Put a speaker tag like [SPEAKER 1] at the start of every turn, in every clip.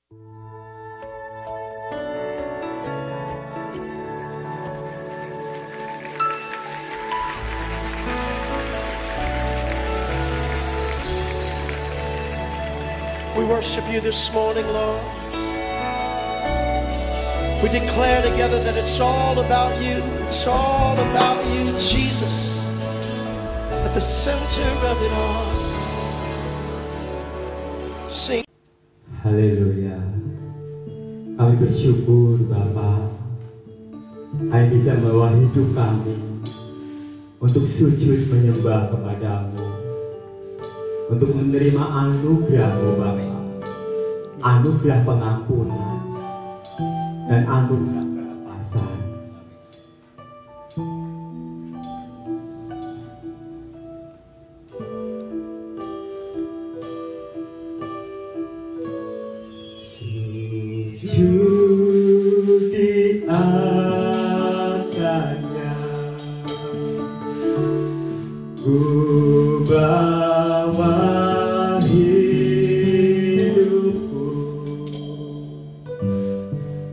[SPEAKER 1] We worship you this morning, Lord. We declare together that it's all about you. It's all about you, Jesus, at the center of it all. Sing.
[SPEAKER 2] Haleluya. Kami bersyukur Bapa, kami bisa membawa hidup kami untuk sujud menyembah kepadamu, untuk menerima anugerah-Mu Bapa, anugerah pengampunan dan anugerah kelepasan. Sujud di atasnya, ku bawa hidupku,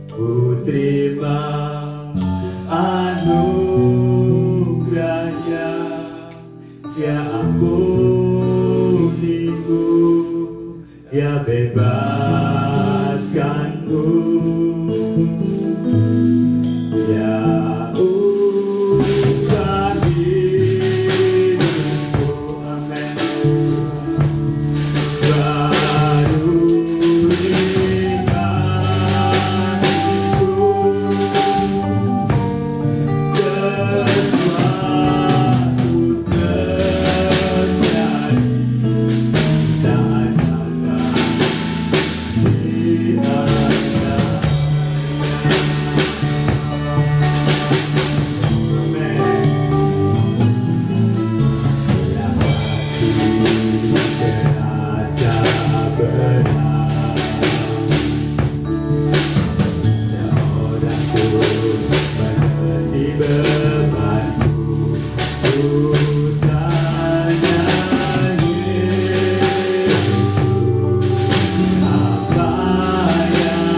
[SPEAKER 2] ku terima anugerahnya, Dia ampuniku, Dia bebaskanku, Dia ubah hidupku, amin. Baru hatiku, sesuatu terjadi saat datang di hatinya. Apa yang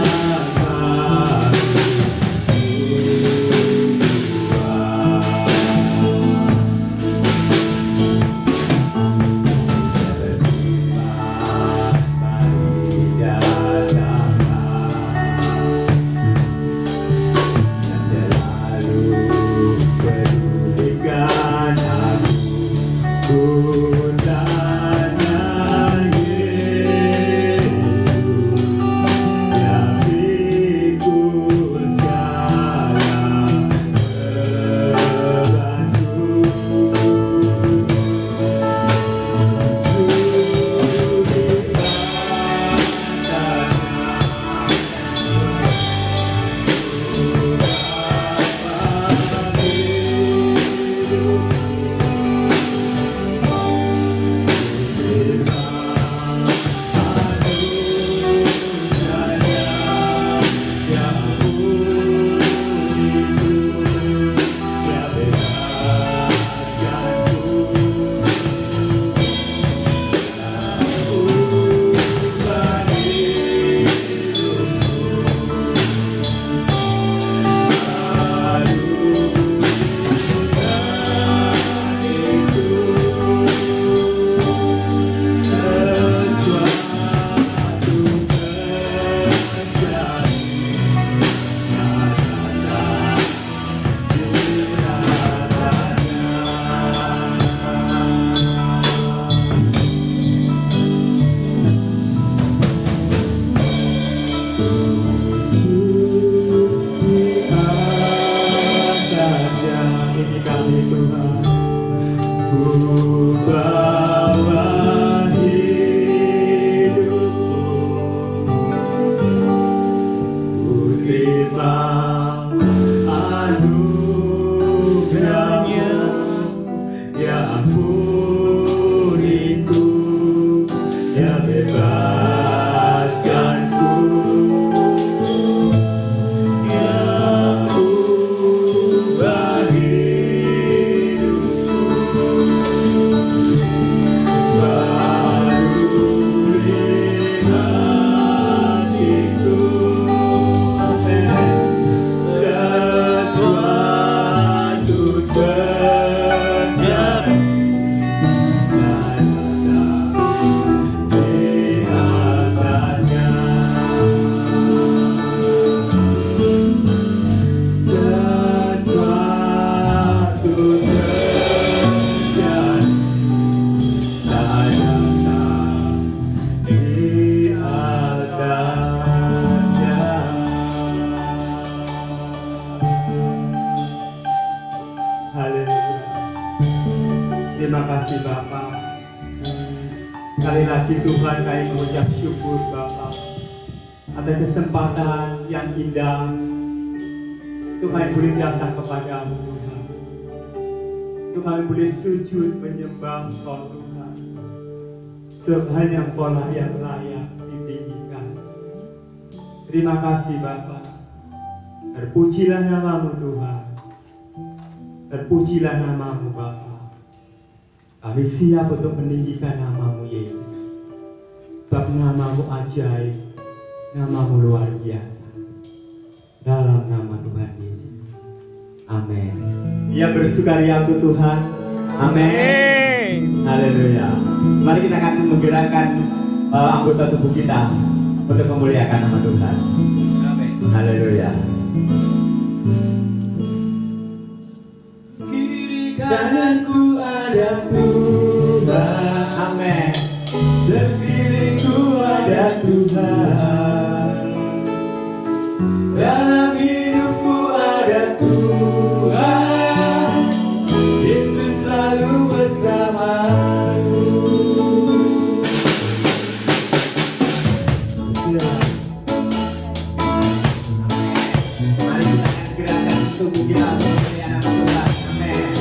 [SPEAKER 2] lagi Tuhan kami mengucap syukur Bapa atas kesempatan yang indah Tuhan boleh datang kepadamu Tuhan. Tuhan boleh sujud menyembah Engkau Tuhan. Sebab hanya Engkau lah yang layak ditinggikan. Terima kasih Bapa. Terpujilah namamu Tuhan. Terpujilah namamu Bapa. Kami siap untuk meninggikan namamu Yesus. Sebab namamu ajaib, namamu luar biasa. Dalam nama Tuhan Yesus. Amin. Siap bersukaria untuk Tuhan. Amin. Haleluya. Mari kita akan menggerakkan anggota tubuh kita untuk memuliakan nama Tuhan. Amin. Haleluya. Kiri kananku ada Tuhan. Amin. Sekelilingku ada Tuhan. Dalam hidupku ada Tuhan. Yesus selalu bersamaku. Mari kita akan gerakan tubuh kita memuliakan nama Tuhan. Amin. Amen.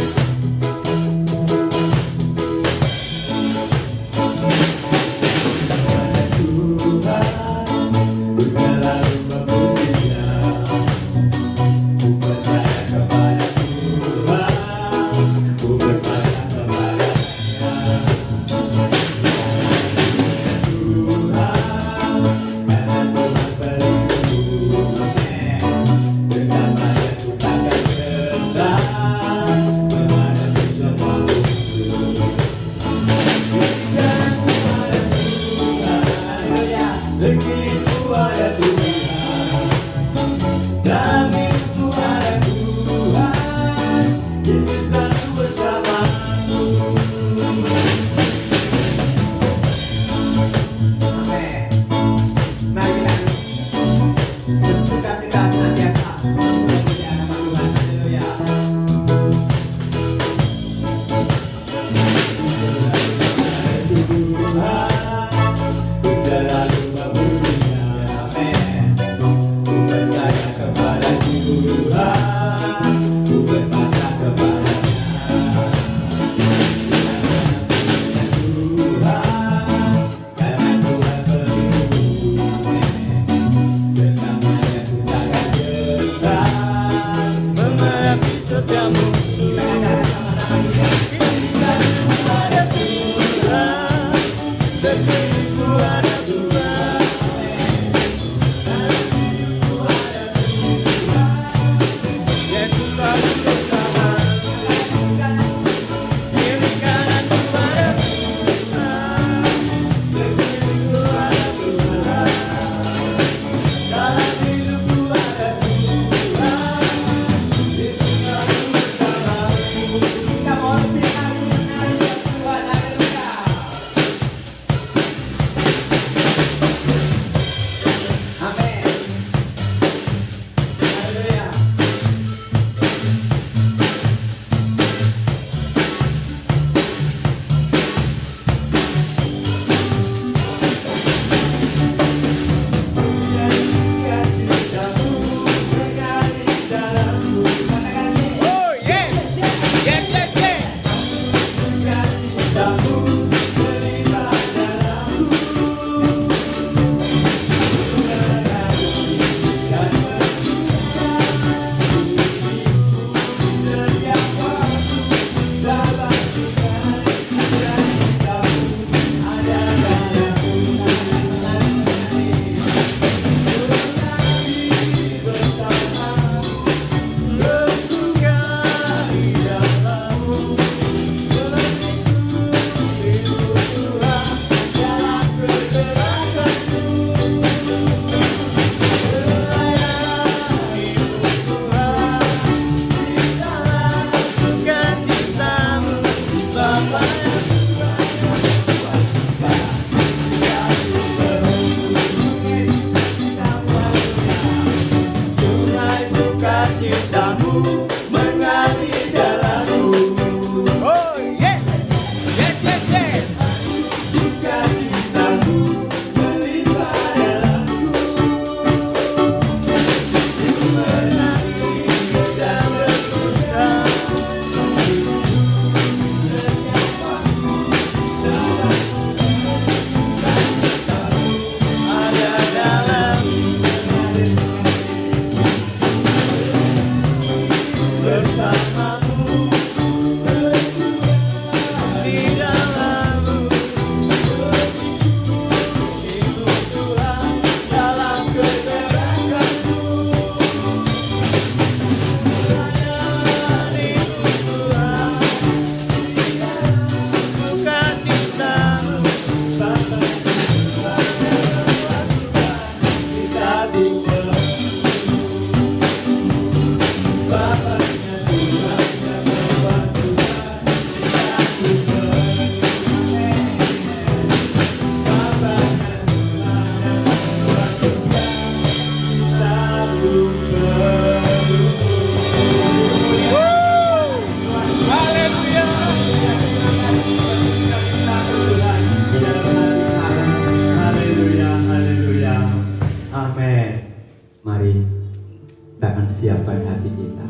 [SPEAKER 2] Tuhan siapkan hati kita.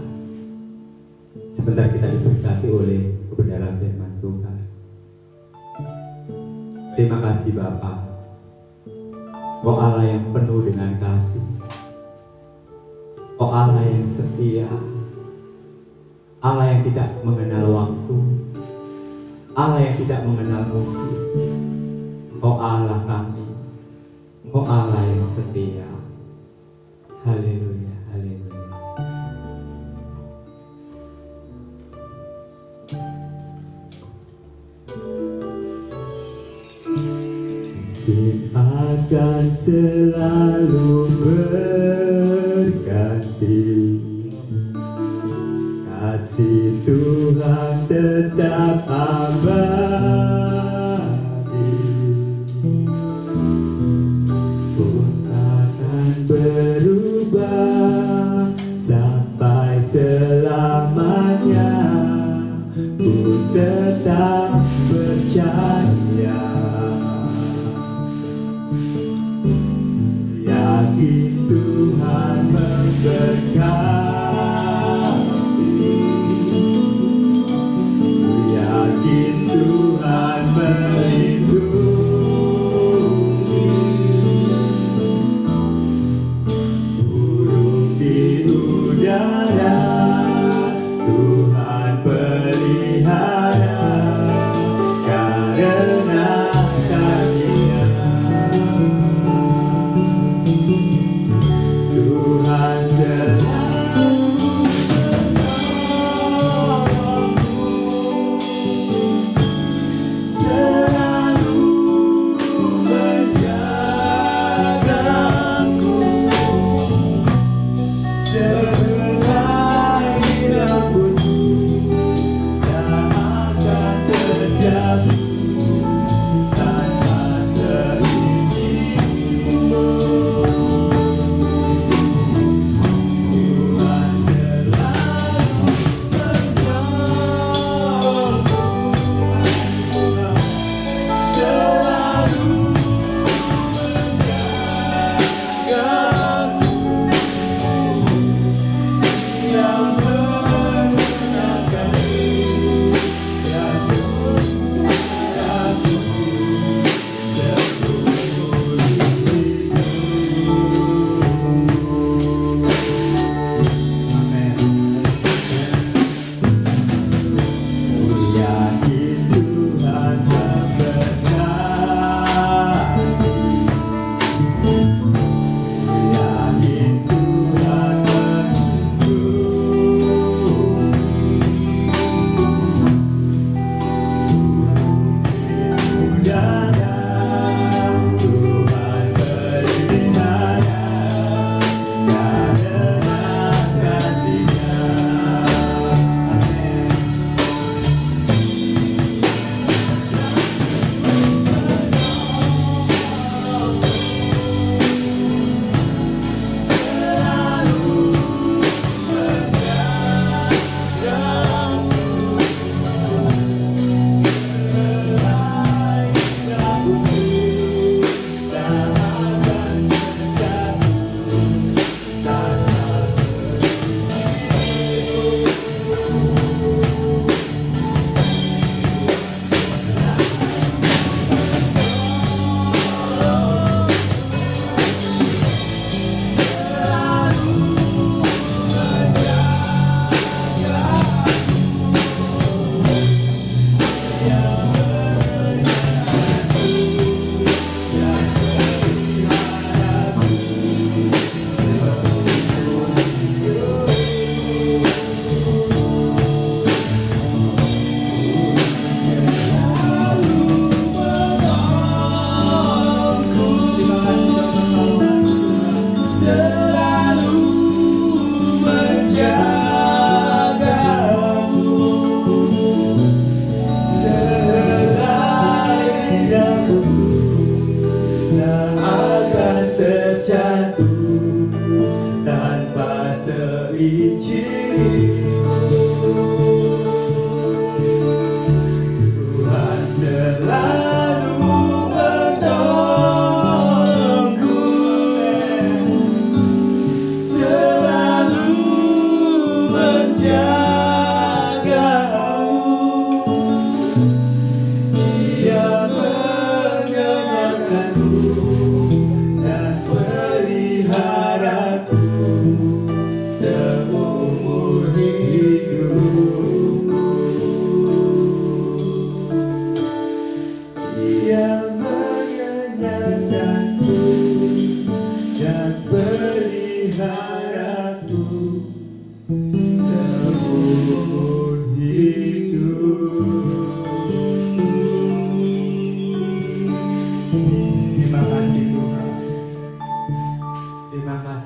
[SPEAKER 2] Sebentar kita diberkati oleh kebenaran firman Tuhan. Terima kasih Bapa. Oh Allah yang penuh dengan kasih. Oh Allah yang setia. Allah yang tidak mengenal waktu. Allah yang tidak mengenal musim. Oh Allah kami. Oh Allah yang setia. Haleluya, haleluya. Akan selalu berganti, kasih Tuhan tetap abadi, pun akan berubah sampai selamanya, ku tetap percaya. Yakin Tuhan memberkati, yakin Tuhan melindungi, burung di udara Tuhan pelihara karena kasih-Nya. Tuhan selalu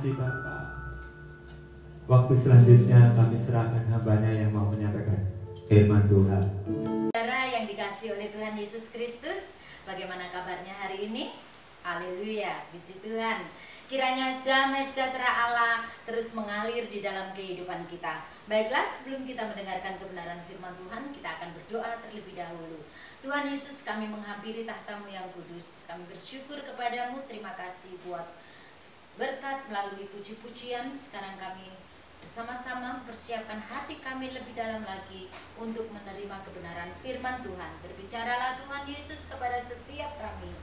[SPEAKER 2] kasih Bapak. Waktu selanjutnya kami serahkan hambanya yang mau menyampaikan firman Tuhan.
[SPEAKER 3] Saudara yang dikasihi oleh Tuhan Yesus Kristus, bagaimana kabarnya hari ini? Haleluya, puji Tuhan. Kiranya damai sejahtera Allah terus mengalir di dalam kehidupan kita. Baiklah, sebelum kita mendengarkan kebenaran firman Tuhan, kita akan berdoa terlebih dahulu. Tuhan Yesus, kami menghampiri tahta-Mu yang kudus. Kami bersyukur kepadamu, terima kasih buat berkat melalui puji-pujian. Sekarang kami bersama-sama mempersiapkan hati kami lebih dalam lagi untuk menerima kebenaran firman Tuhan. Berbicaralah Tuhan Yesus kepada setiap kami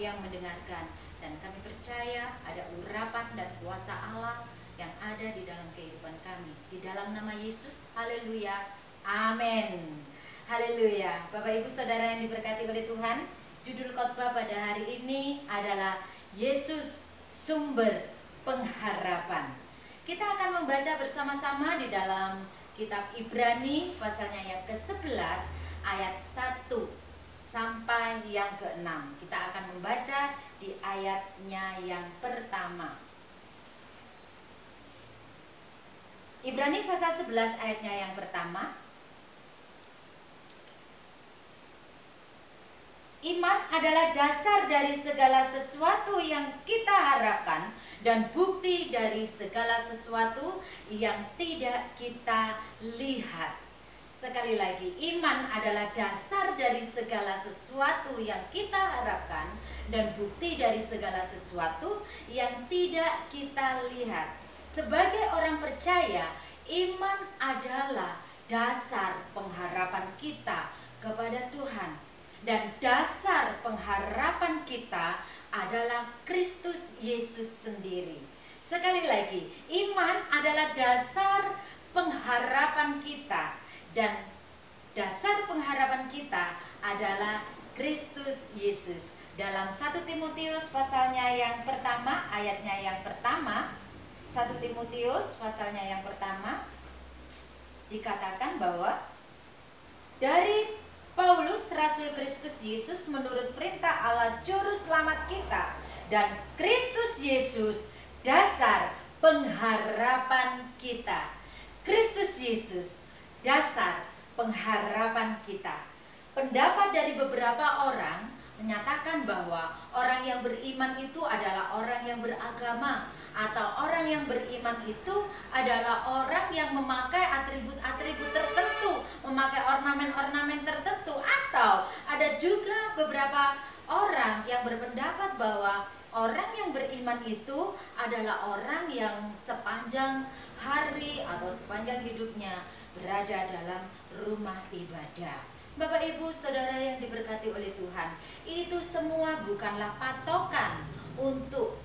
[SPEAKER 3] yang mendengarkan, dan kami percaya ada urapan dan kuasa Allah yang ada di dalam kehidupan kami. Di dalam nama Yesus, haleluya, amin. Haleluya. Bapak Ibu Saudara yang diberkati oleh Tuhan, judul khotbah pada hari ini adalah Yesus Sumber Pengharapan. Kita akan membaca bersama-sama di dalam kitab Ibrani pasalnya yang ke-11 ayat 1 sampai yang ke-6. Kita akan membaca di ayatnya yang pertama. Ibrani pasal 11 ayatnya yang pertama. Iman adalah dasar dari segala sesuatu yang kita harapkan dan bukti dari segala sesuatu yang tidak kita lihat. Sekali lagi, iman adalah dasar dari segala sesuatu yang kita harapkan dan bukti dari segala sesuatu yang tidak kita lihat. Sebagai orang percaya, iman adalah dasar pengharapan kita kepada Tuhan. Dan dasar pengharapan kita adalah Kristus Yesus sendiri. Sekali lagi, iman adalah dasar pengharapan kita. Dan dasar pengharapan kita adalah Kristus Yesus. Dalam 1 Timotius pasalnya yang pertama, ayatnya yang pertama, 1 Timotius pasalnya yang pertama, dikatakan bahwa dari Paulus, Rasul Kristus Yesus menurut perintah Allah Juru Selamat kita, dan Kristus Yesus dasar pengharapan kita. Kristus Yesus dasar pengharapan kita. Pendapat dari beberapa orang menyatakan bahwa orang yang beriman itu adalah orang yang beragama, atau orang yang beriman itu adalah orang yang memakai atribut-atribut tertentu, memakai ornamen-ornamen tertentu. Atau ada juga beberapa orang yang berpendapat bahwa orang yang beriman itu adalah orang yang sepanjang hari atau sepanjang hidupnya berada dalam rumah ibadah. Bapak Ibu Saudara yang diberkati oleh Tuhan, itu semua bukanlah patokan untuk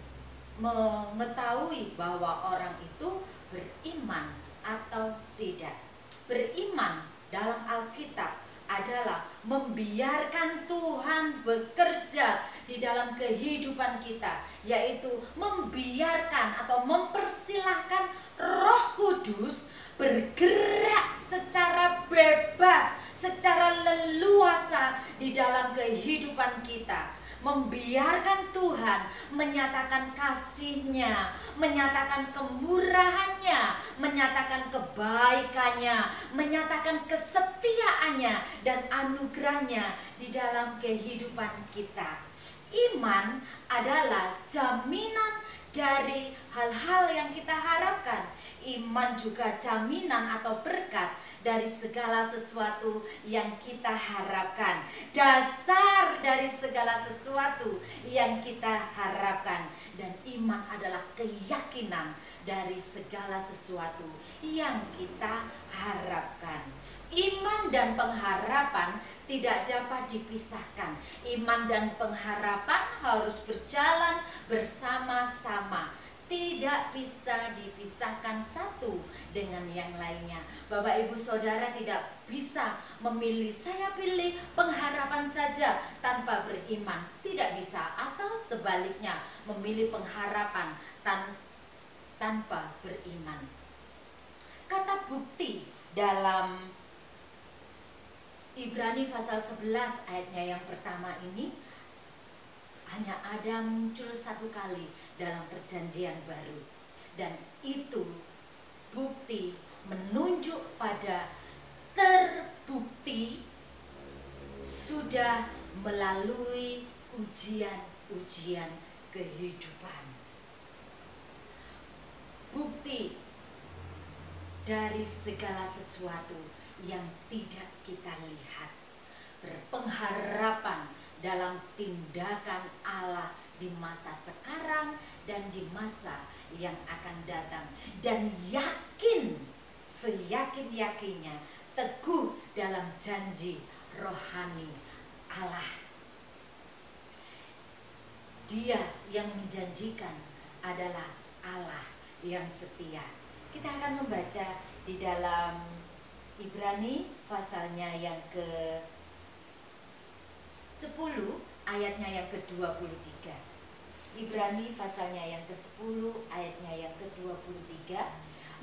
[SPEAKER 3] mengetahui bahwa orang itu beriman atau tidak. Beriman dalam Alkitab adalah membiarkan Tuhan bekerja di dalam kehidupan kita, yaitu membiarkan atau mempersilahkan Roh Kudus bergerak secara bebas, secara leluasa di dalam kehidupan kita. Membiarkan Tuhan menyatakan kasih-Nya, menyatakan kemurahan-Nya, menyatakan kebaikan-Nya, menyatakan kesetiaan-Nya dan anugerah-Nya di dalam kehidupan kita. Iman adalah jaminan dari hal-hal yang kita harapkan. Iman juga jaminan atau berkat dari segala sesuatu yang kita harapkan. Dasar dari segala sesuatu yang kita harapkan. Dan iman adalah keyakinan dari segala sesuatu yang kita harapkan. Iman dan pengharapan tidak dapat dipisahkan. Iman dan pengharapan harus berjalan bersama-sama. Tidak bisa dipisahkan satu dengan yang lainnya. Bapak Ibu Saudara tidak bisa memilih, saya pilih pengharapan saja tanpa beriman. Tidak bisa. Atau sebaliknya, memilih pengharapan tanpa beriman. Kata bukti dalam Ibrani pasal 11 ayatnya yang pertama ini hanya ada muncul satu kali dalam perjanjian baru. Dan itu bukti menunjuk pada terbukti sudah melalui ujian-ujian kehidupan. Bukti dari segala sesuatu yang tidak kita lihat. Berpengharapan dalam tindakan Allah di masa sekarang dan di masa yang akan datang. Dan yakin, seyakin-yakinnya, teguh dalam janji rohani Allah. Dia yang menjanjikan adalah Allah yang setia. Kita akan membaca di dalam Ibrani pasalnya yang ke-10 ayatnya yang ke-23. Ibrani pasalnya yang ke-10 ayatnya yang ke-23.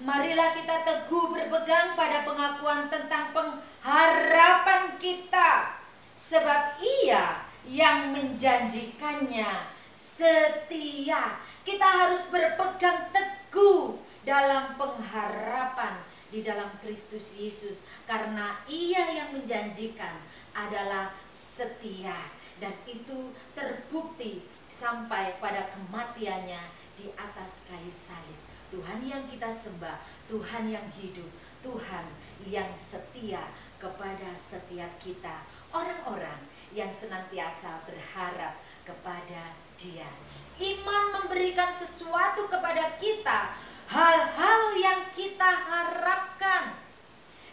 [SPEAKER 3] Marilah kita teguh berpegang pada pengakuan tentang pengharapan kita, sebab Ia yang menjanjikannya setia. Kita harus berpegang teguh dalam pengharapan di dalam Kristus Yesus, karena Ia yang menjanjikan adalah setia, dan itu terbukti sampai pada kematiannya di atas kayu salib. Tuhan yang kita sembah, Tuhan yang hidup, Tuhan yang setia kepada setiap kita, orang-orang yang senantiasa berharap kepada Dia. Iman memberikan sesuatu kepada kita, hal-hal yang kita harapkan.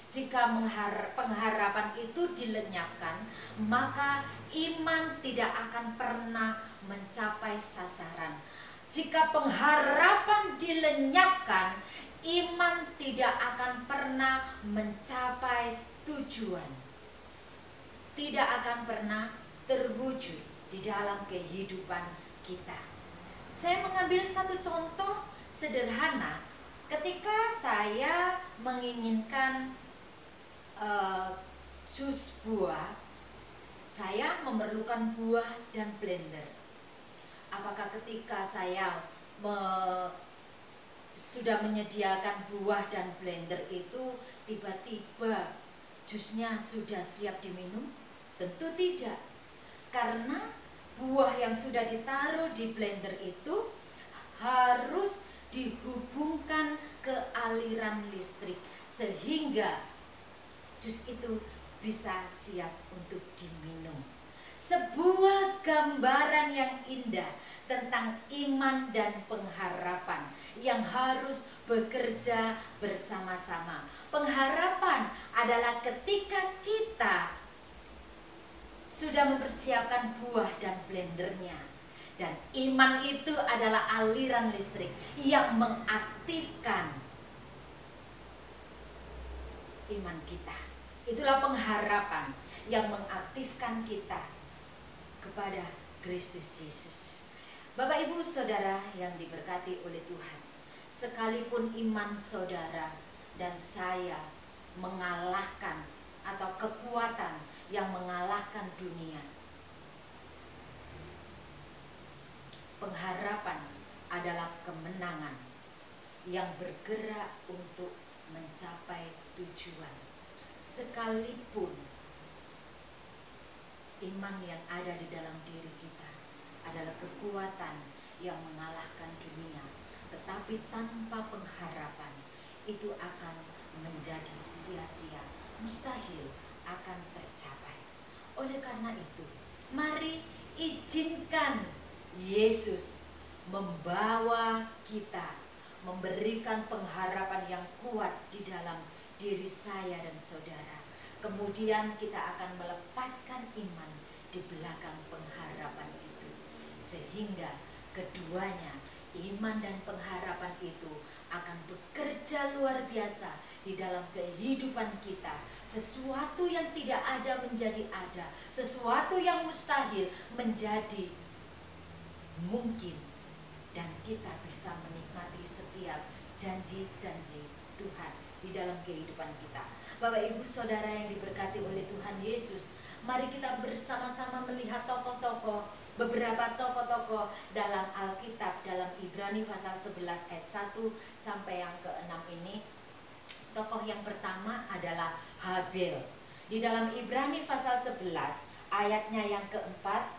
[SPEAKER 3] Jika pengharapan itu dilenyapkan, maka iman tidak akan pernah mencapai sasaran. Jika pengharapan dilenyapkan, iman tidak akan pernah mencapai tujuan. Tidak akan pernah terwujud di dalam kehidupan kita. Saya mengambil satu contoh sederhana. Ketika saya menginginkan jus buah, saya memerlukan buah dan blender. Apakah ketika saya sudah menyediakan buah dan blender itu tiba-tiba jusnya sudah siap diminum? Tentu tidak. Karena buah yang sudah ditaruh di blender itu harus dihubungkan ke aliran listrik sehingga jus itu bisa siap untuk diminum. Sebuah gambaran yang indah tentang iman dan pengharapan yang harus bekerja bersama-sama. Pengharapan adalah ketika kita sudah mempersiapkan buah dan blendernya. Dan iman itu adalah aliran listrik yang mengaktifkan iman kita. Itulah pengharapan yang mengaktifkan kita kepada Kristus Yesus. Bapak, Ibu, Saudara yang diberkati oleh Tuhan, sekalipun iman saudara dan saya mengalahkan atau kekuatan yang mengalahkan dunia, pengharapan adalah kemenangan yang bergerak untuk mencapai tujuan. Sekalipun iman yang ada di dalam diri kita adalah kekuatan yang mengalahkan dunia, tetapi tanpa pengharapan itu akan menjadi sia-sia, mustahil akan tercapai. Oleh karena itu, mari izinkan Yesus membawa kita, memberikan pengharapan yang kuat di dalam diri saya dan saudara. Kemudian kita akan melepaskan iman di belakang pengharapan itu, sehingga keduanya, iman dan pengharapan itu, akan bekerja luar biasa di dalam kehidupan kita. Sesuatu yang tidak ada menjadi ada, sesuatu yang mustahil menjadi mungkin, dan kita bisa menikmati setiap janji-janji Tuhan di dalam kehidupan kita. Bapak, Ibu, Saudara yang diberkati oleh Tuhan Yesus, mari kita bersama-sama melihat tokoh-tokoh beberapa tokoh-tokoh dalam Alkitab, dalam Ibrani pasal 11 ayat 1 sampai yang ke-6 ini. Tokoh yang pertama adalah Habel. Di dalam Ibrani pasal 11 ayatnya yang keempat,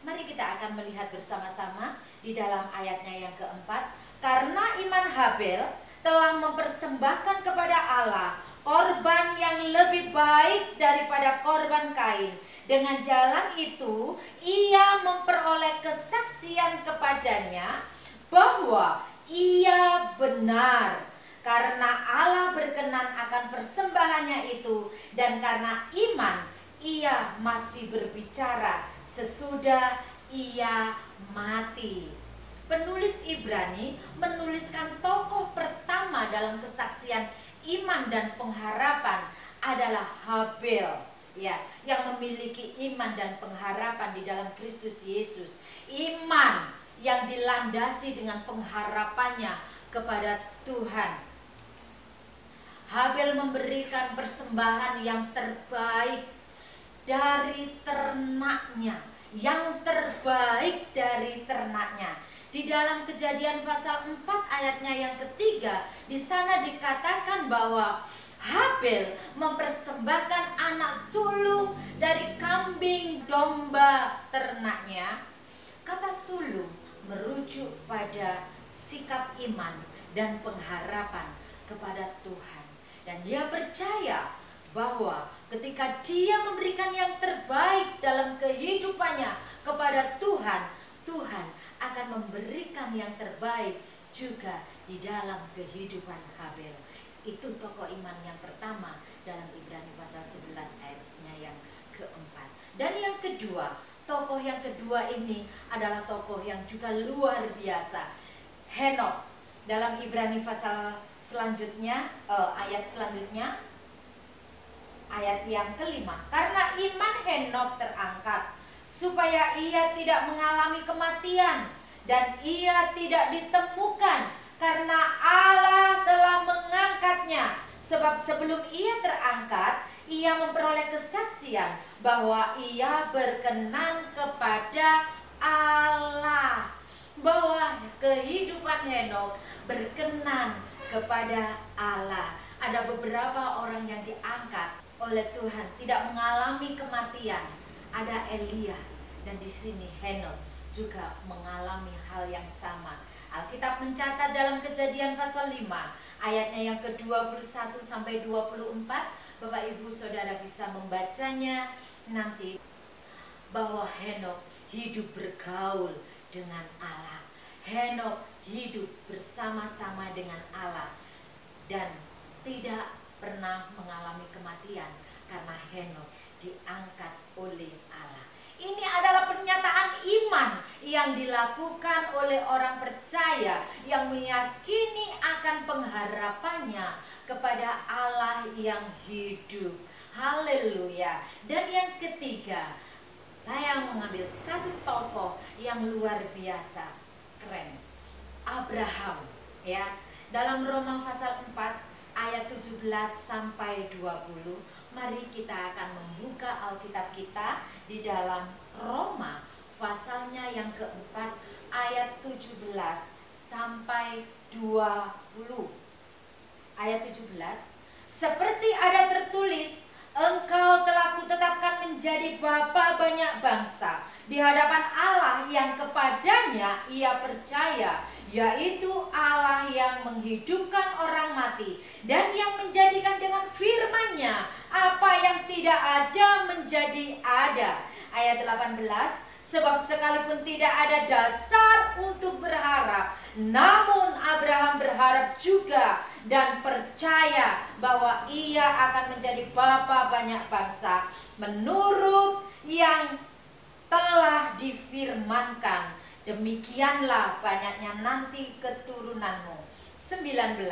[SPEAKER 3] mari kita akan melihat bersama-sama di dalam ayatnya yang keempat. Karena iman Habel telah mempersembahkan kepada Allah korban yang lebih baik daripada korban Kain. Dengan jalan itu ia memperoleh kesaksian kepadanya bahwa ia benar, karena Allah berkenan akan persembahannya itu, dan karena iman ia masih berbicara sesudah ia mati. Penulis Ibrani menuliskan tokoh pertama dalam kesaksian iman dan pengharapan adalah Habel, ya, yang memiliki iman dan pengharapan di dalam Kristus Yesus. Iman yang dilandasi dengan pengharapannya kepada Tuhan. Habel memberikan persembahan yang terbaik dari ternaknya, yang terbaik dari ternaknya. Di dalam Kejadian pasal 4 ayatnya yang ketiga, di sana dikatakan bahwa Habel mempersembahkan anak sulung dari kambing domba ternaknya. Kata sulung merujuk pada sikap iman dan pengharapan kepada Tuhan. Dan dia percaya bahwa ketika dia memberikan yang terbaik dalam kehidupannya kepada Tuhan, Tuhan akan memberikan yang terbaik juga di dalam kehidupan Habel. Itu tokoh iman yang pertama dalam Ibrani pasal 11 ayatnya yang keempat. Dan yang kedua, tokoh yang kedua ini adalah tokoh yang juga luar biasa, Henokh. Dalam Ibrani pasal selanjutnya, ayat selanjutnya, ayat yang kelima, karena iman Henokh terangkat supaya ia tidak mengalami kematian, dan ia tidak ditemukan karena Allah telah mengangkatnya. Sebab sebelum ia terangkat, ia memperoleh kesaksian bahwa ia berkenan kepada Allah, bahwa kehidupan Henokh berkenan kepada Allah. Ada beberapa orang yang diangkat oleh Tuhan, tidak mengalami kematian. Ada Elia, dan di sini Henokh juga mengalami hal yang sama. Alkitab mencatat dalam Kejadian pasal 5 ayatnya yang ke-21 sampai 24. Bapak Ibu Saudara bisa membacanya nanti, bahwa Henokh hidup bergaul dengan Allah. Henokh hidup bersama-sama dengan Allah dan tidak pernah mengalami kematian karena Henokh diangkat oleh Allah. Ini adalah pernyataan iman yang dilakukan oleh orang percaya yang meyakini akan pengharapannya kepada Allah yang hidup. Haleluya. Dan yang ketiga, saya mengambil satu tokoh yang luar biasa, keren. Abraham, ya. Dalam Roma pasal 4 ayat 17 sampai 20. Mari kita akan membuka Alkitab kita di dalam Roma pasalnya yang keempat ayat 17 sampai 20. Ayat 17, seperti ada tertulis, engkau telah kutetapkan menjadi bapa banyak bangsa di hadapan Allah yang kepadanya ia percaya, yaitu Allah yang menghidupkan orang mati dan yang menjadikan dengan firman-Nya apa yang tidak ada menjadi ada. Ayat 18, sebab sekalipun tidak ada dasar untuk berharap, namun Abraham berharap juga dan percaya bahwa ia akan menjadi bapa banyak bangsa menurut yang telah difirmankan, demikianlah banyaknya nanti keturunanmu. 19,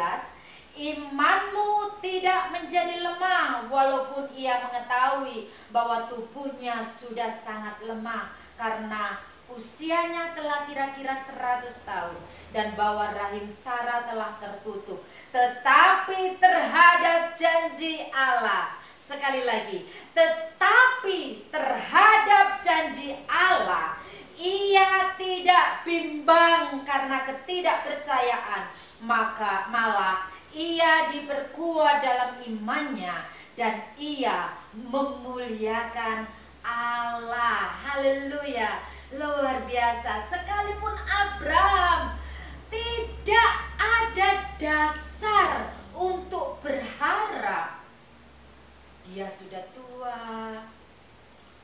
[SPEAKER 3] imanmu tidak menjadi lemah walaupun ia mengetahui bahwa tubuhnya sudah sangat lemah karena usianya telah kira-kira 100 tahun dan bahwa rahim Sarah telah tertutup. Tetapi terhadap janji Allah, sekali lagi, tetapi terhadap janji Allah ia tidak bimbang karena ketidakpercayaan, maka malah ia diperkuat dalam imannya dan ia memuliakan Allah. Haleluya, luar biasa. Sekalipun Abraham tidak ada dasar untuk berharap, dia sudah tua,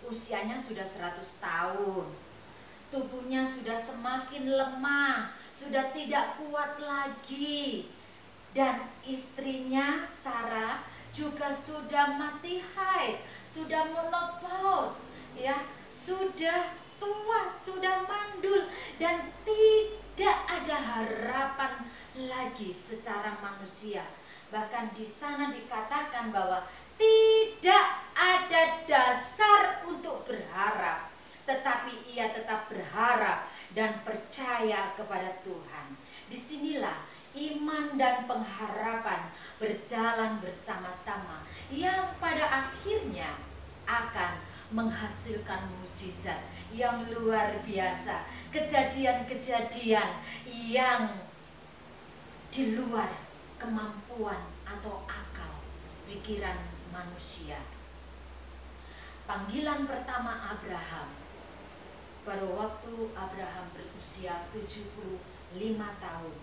[SPEAKER 3] usianya sudah 100 tahun, tubuhnya sudah semakin lemah, sudah tidak kuat lagi, dan istrinya Sarah juga sudah mati haid, sudah menopause, ya, sudah tua, sudah mandul, dan tidak ada harapan lagi secara manusia. Bahkan di sana dikatakan bahwa tidak ada dasar untuk berharap, tetapi ia tetap berharap dan percaya kepada Tuhan. Disinilah iman dan pengharapan berjalan bersama-sama, yang pada akhirnya akan menghasilkan mukjizat yang luar biasa, kejadian-kejadian yang di luar kemampuan atau akal pikiran manusia. Panggilan pertama Abraham pada waktu Abraham berusia 75 tahun,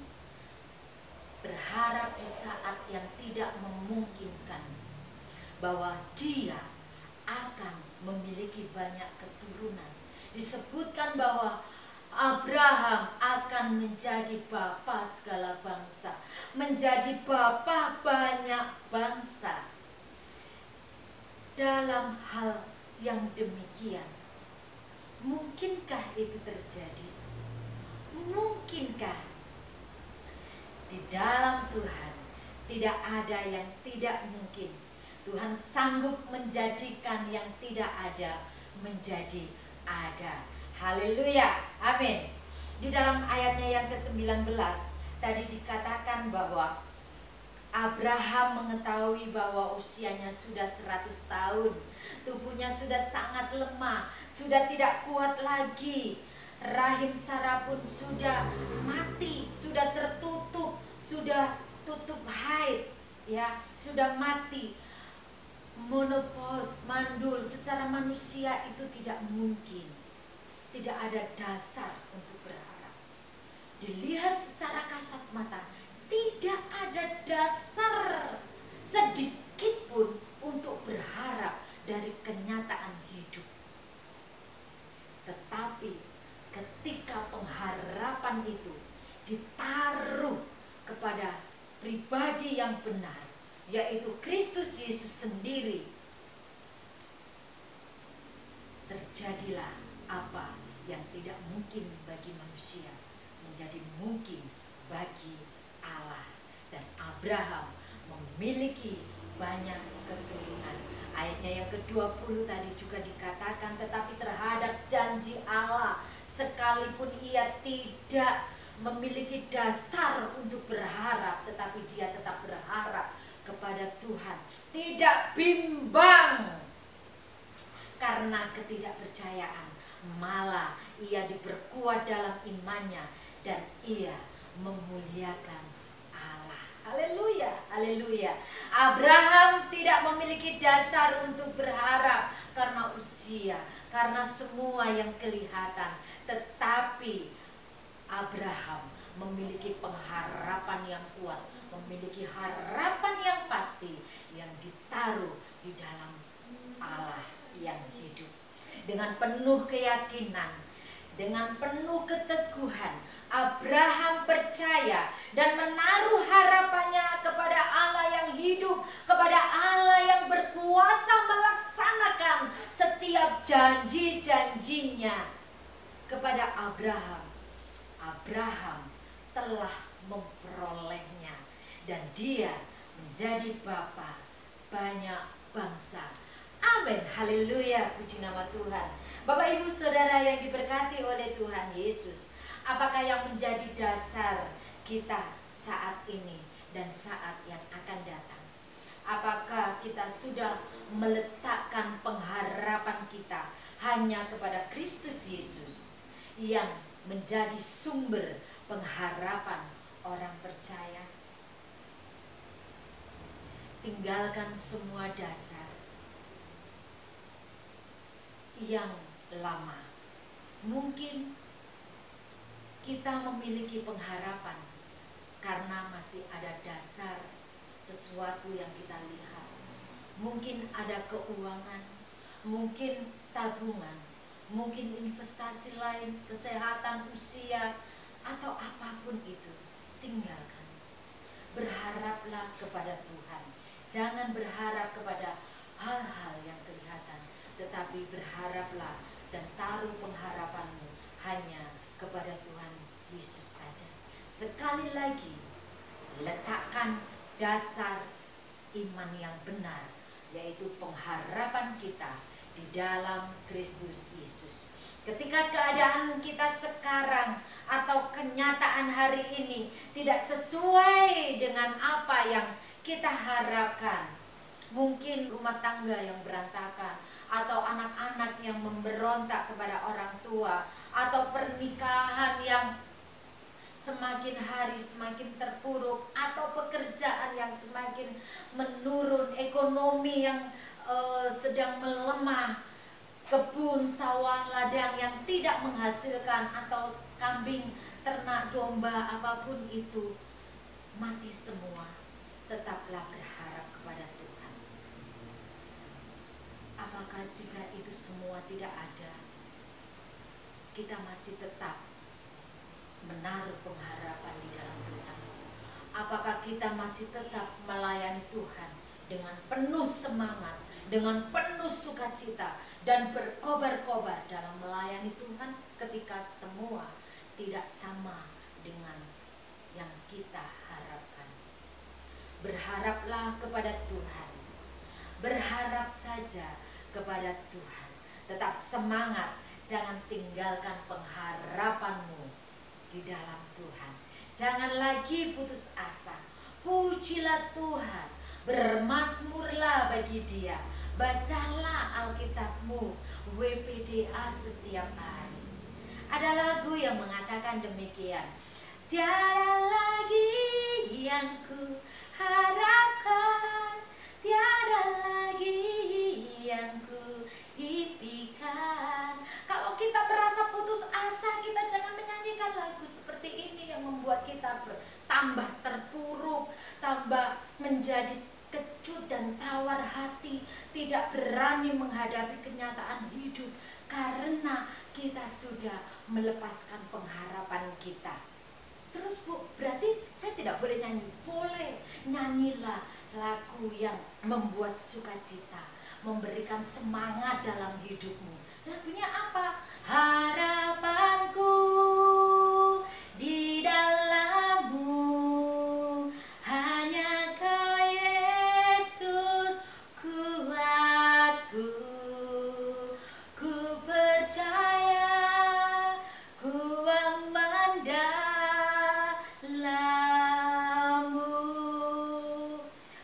[SPEAKER 3] berharap di saat yang tidak memungkinkan bahwa dia akan memiliki banyak keturunan. Disebutkan bahwa Abraham akan menjadi bapa segala bangsa, menjadi bapa banyak bangsa. Dalam hal yang demikian, mungkinkah itu terjadi? Mungkinkah? Di dalam Tuhan tidak ada yang tidak mungkin. Tuhan sanggup menjadikan yang tidak ada menjadi ada. Haleluya, amin. Di dalam ayatnya yang ke-19 tadi dikatakan bahwa Abraham mengetahui bahwa usianya sudah 100 tahun, tubuhnya sudah sangat lemah, sudah tidak kuat lagi. Rahim Sarah pun sudah mati, sudah tertutup, sudah tutup haid, ya, sudah mati. Menopause, mandul, secara manusia itu tidak mungkin. Tidak ada dasar untuk berharap. Dilihat secara kasat mata, tidak ada dasar sedikit pun untuk berharap dari kenyataan hidup. Tetapi ketika pengharapan itu ditaruh kepada pribadi yang benar, yaitu Kristus Yesus sendiri, terjadilah apa yang tidak mungkin bagi manusia menjadi mungkin bagi Allah. Dan Abraham memiliki banyak keturunan. Ayatnya yang ke-20 tadi juga dikatakan, tetapi terhadap janji Allah, sekalipun ia tidak memiliki dasar untuk berharap, tetapi dia tetap berharap kepada Tuhan, tidak bimbang karena ketidakpercayaan, malah ia diperkuat dalam imannya dan ia memuliakan Allah. Haleluya, haleluya. Abraham tidak memiliki dasar untuk berharap karena usia, karena semua yang kelihatan, tetapi Abraham memiliki pengharapan yang kuat, memiliki harapan yang pasti yang ditaruh di dalam Allah yang hidup. Dengan penuh keyakinan, dengan penuh keteguhan, Abraham percaya dan menaruh harapannya kepada Allah yang hidup, kepada Allah yang berkuasa melaksanakan setiap janji-janjinya kepada Abraham. Abraham telah memperolehnya dan dia menjadi bapa banyak bangsa. Amin, haleluya, puji nama Tuhan. Bapak ibu saudara yang diberkati oleh Tuhan Yesus, apakah yang menjadi dasar kita saat ini dan saat yang akan datang? Apakah kita sudah meletakkan pengharapan kita hanya kepada Kristus Yesus yang menjadi sumber pengharapan orang percaya. Tinggalkan semua dasar yang lama. Mungkin kita memiliki pengharapan karena masih ada dasar sesuatu yang kita lihat. Mungkin ada keuangan, mungkin tabungan, mungkin investasi lain, kesehatan, usia, atau apapun itu. Tinggalkan. Berharaplah kepada Tuhan. Jangan berharap kepada hal-hal yang kelihatan, tetapi berharaplah dan taruh pengharapanmu hanya kepada Tuhan Yesus saja. Sekali lagi, letakkan dasar iman yang benar, yaitu pengharapan kita di dalam Kristus Yesus. Ketika keadaan kita sekarang atau kenyataan hari ini tidak sesuai dengan apa yang kita harapkan, mungkin rumah tangga yang berantakan, atau anak-anak yang memberontak kepada orang tua, atau pernikahan yang semakin hari semakin terpuruk, atau pekerjaan yang semakin menurun, ekonomi yang sedang melemah, kebun, sawah, ladang yang tidak menghasilkan, atau kambing, ternak, domba, apapun itu mati semua. Tetaplah berharap kepada Tuhan. Apakah jika itu semua tidak ada, kita masih tetap menaruh pengharapan di dalam Tuhan? Apakah kita masih tetap melayani Tuhan dengan penuh semangat, dengan penuh sukacita, dan berkobar-kobar dalam melayani Tuhan ketika semua tidak sama dengan yang kita harapkan? Berharaplah kepada Tuhan. Berharap saja kepada Tuhan. Tetap semangat. Jangan tinggalkan pengharapanmu di dalam Tuhan. Jangan lagi putus asa. Pujilah Tuhan. Bermazmurlah bagi Dia. Bacalah Alkitabmu, WPDA setiap hari. Ada lagu yang mengatakan demikian. Tiada lagi yang ku harapkan, tiada lagi yang ku impikan. Kalau kita merasa putus asa, kita jangan menyanyikan lagu seperti ini yang membuat kita tambah terpuruk, tambah menjadi kecut dan tawar hati, tidak berani menghadapi kenyataan hidup karena kita sudah melepaskan pengharapan kita. Terus Bu, berarti saya tidak boleh nyanyi? Boleh, nyanyilah lagu yang membuat sukacita, memberikan semangat dalam hidupmu. Lagunya apa? Harapanku di dalam-Mu, hanya Kau Yesus kuatku. Ku percaya, ku aman dalam-Mu.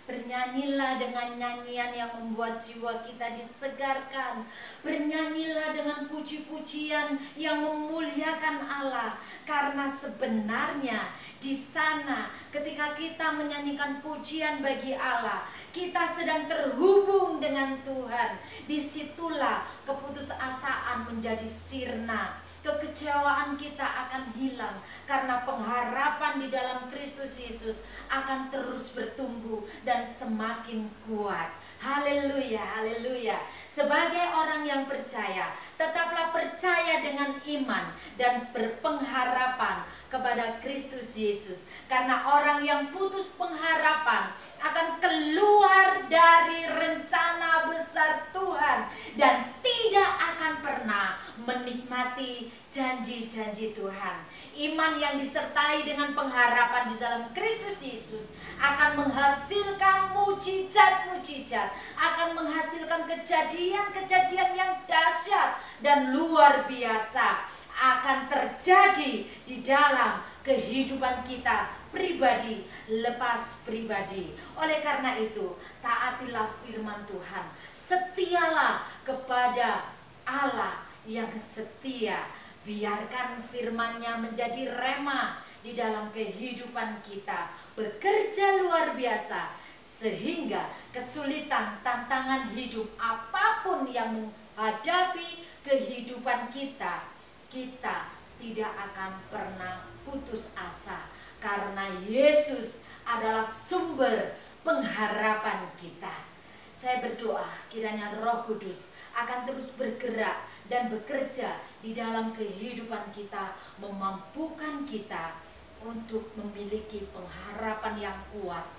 [SPEAKER 3] Bernyanyilah dengan nyanyian yang membuat jiwa kita disegarkan. Bernyanyilah dengan puji-pujian yang memuliakan Allah. Karena sebenarnya di sana ketika kita menyanyikan pujian bagi Allah, kita sedang terhubung dengan Tuhan. Disitulah keputusasaan menjadi sirna. Kekecewaan kita akan hilang karena pengharapan di dalam Kristus Yesus akan terus bertumbuh dan semakin kuat. Haleluya, haleluya. Sebagai orang yang percaya, tetaplah percaya dengan iman dan berpengharapan kepada Kristus Yesus. Karena orang yang putus pengharapan akan keluar dari rencana besar Tuhan dan tidak akan pernah menikmati janji-janji Tuhan. Iman yang disertai dengan pengharapan di dalam Kristus Yesus akan menghasilkan mujizat-mujizat, akan menghasilkan kejadian-kejadian yang dahsyat dan luar biasa akan terjadi di dalam kehidupan kita pribadi lepas pribadi. Oleh karena itu, taatilah firman Tuhan, setialah kepada Allah yang setia. Biarkan firman-Nya menjadi rema di dalam kehidupan kita, bekerja luar biasa, sehingga kesulitan, tantangan hidup apapun yang menghadapi kehidupan kita, kita tidak akan pernah putus asa, karena Yesus adalah sumber pengharapan kita. Saya berdoa kiranya Roh Kudus akan terus bergerak dan bekerja di dalam kehidupan kita, memampukan kita untuk memiliki pengharapan yang kuat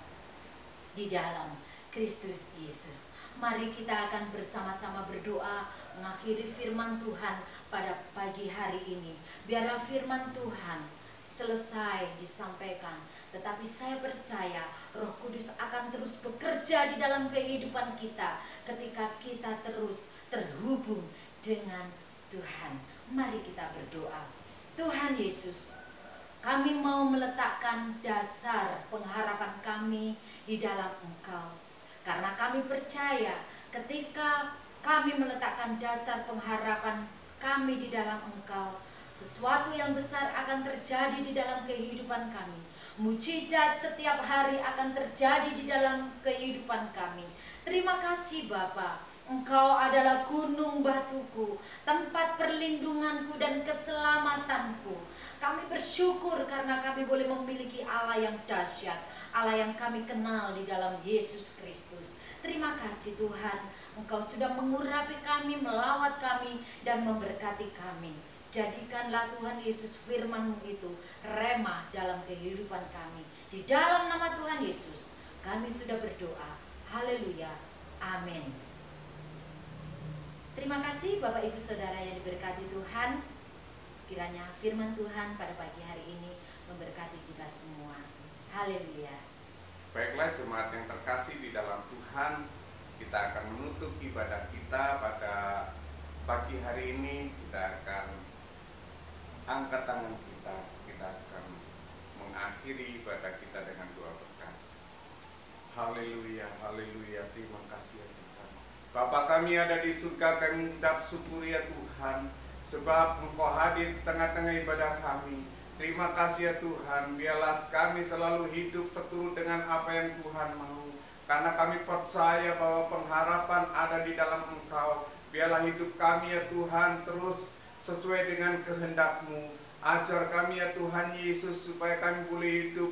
[SPEAKER 3] di dalam Kristus Yesus. Mari kita akan bersama-sama berdoa mengakhiri firman Tuhan pada pagi hari ini. Biarlah firman Tuhan selesai disampaikan, tetapi saya percaya Roh Kudus akan terus bekerja di dalam kehidupan kita ketika kita terus terhubung dengan Tuhan. Mari kita berdoa. Tuhan Yesus, kami mau meletakkan dasar pengharapan kami di dalam Engkau, karena kami percaya ketika kami meletakkan dasar pengharapan kami di dalam Engkau, sesuatu yang besar akan terjadi di dalam kehidupan kami. Mujizat setiap hari akan terjadi di dalam kehidupan kami. Terima kasih Bapa, Engkau adalah gunung batuku, tempat perlindunganku dan keselamatanku. Kami bersyukur karena kami boleh memiliki Allah yang dahsyat, Allah yang kami kenal di dalam Yesus Kristus. Terima kasih Tuhan, Engkau sudah mengurapi kami, melawat kami, dan memberkati kami. Jadikanlah Tuhan Yesus firman-Mu itu rema dalam kehidupan kami. Di dalam nama Tuhan Yesus kami sudah berdoa. Haleluya. Amin. Terima kasih Bapak Ibu Saudara yang diberkati Tuhan. Kiranya firman Tuhan pada pagi hari ini memberkati kita semua. Haleluya.
[SPEAKER 4] Baiklah jemaat yang terkasih di dalam Tuhan, kita akan menutup ibadah kita pada pagi hari ini. Kita akan angkat tangan kita akan mengakhiri ibadah kita dengan doa berkat. Haleluya, haleluya, terima kasih ya Tuhan. Bapa kami ada di surga, kami mengucap syukur ya Tuhan, sebab Engkau hadir di tengah-tengah ibadah kami. Terima kasih ya Tuhan, biarlah kami selalu hidup seturut dengan apa yang Tuhan mau, karena kami percaya bahwa pengharapan ada di dalam Engkau. Biarlah hidup kami ya Tuhan terus sesuai dengan kehendak-Mu. Ajar kami ya Tuhan Yesus supaya kami boleh hidup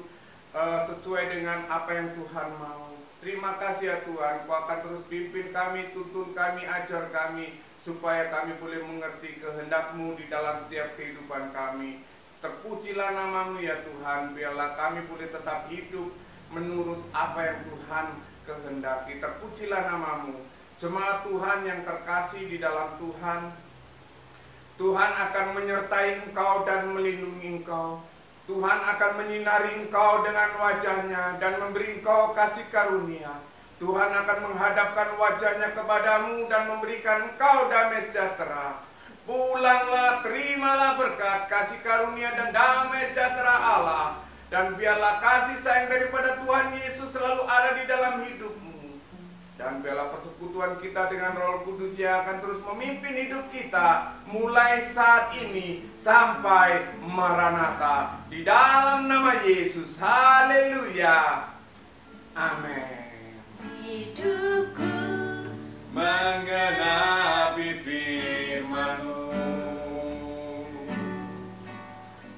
[SPEAKER 4] sesuai dengan apa yang Tuhan mau. Terima kasih ya Tuhan, Kau akan terus pimpin kami, tuntun kami, ajar kami, supaya kami boleh mengerti kehendak-Mu di dalam setiap kehidupan kami. Terpujilah nama-Mu ya Tuhan, biarlah kami boleh tetap hidup menurut apa yang Tuhan kehendaki. Terpujilah nama-Mu. Jemaat Tuhan yang terkasih di dalam Tuhan, Tuhan akan menyertai engkau dan melindungi engkau. Tuhan akan menyinari engkau dengan wajah-Nya dan memberi engkau kasih karunia. Tuhan akan menghadapkan wajah-Nya kepadamu dan memberikan engkau damai sejahtera. Pulanglah, terimalah berkat, kasih karunia dan damai sejahtera Allah. Dan biarlah kasih sayang daripada Tuhan Yesus selalu ada di dalam hidupmu. Dan biarlah persekutuan kita dengan Roh Kudus yang akan terus memimpin hidup kita mulai saat ini sampai Maranatha. Di dalam nama Yesus. Haleluya. Amin.
[SPEAKER 3] Hidupku
[SPEAKER 4] menggenapi firman-Mu,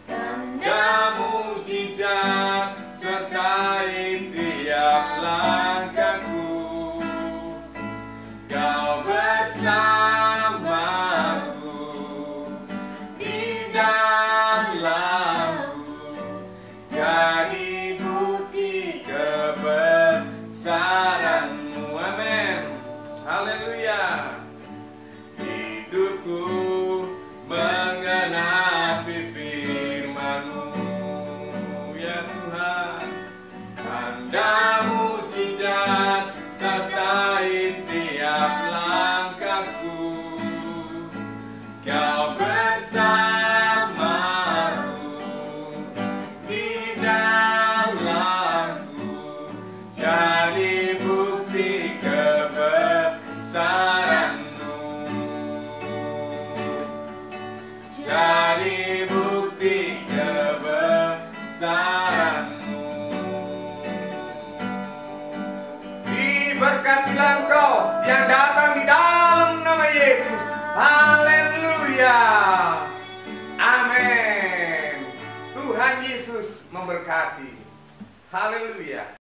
[SPEAKER 4] tanda mujizat sertai tiap langkahku. Kau bersamaku di dalamku, jadi bukti kebesaran-Mu. Amin. Haleluya. Hidupku menggenapi firman-Mu ya Tuhan, tanda mujizat sertai tiap langkahku. Kau bersamaku di dalamku, jadi bukti kebesaran-Mu. Jadi memberkati. Haleluya.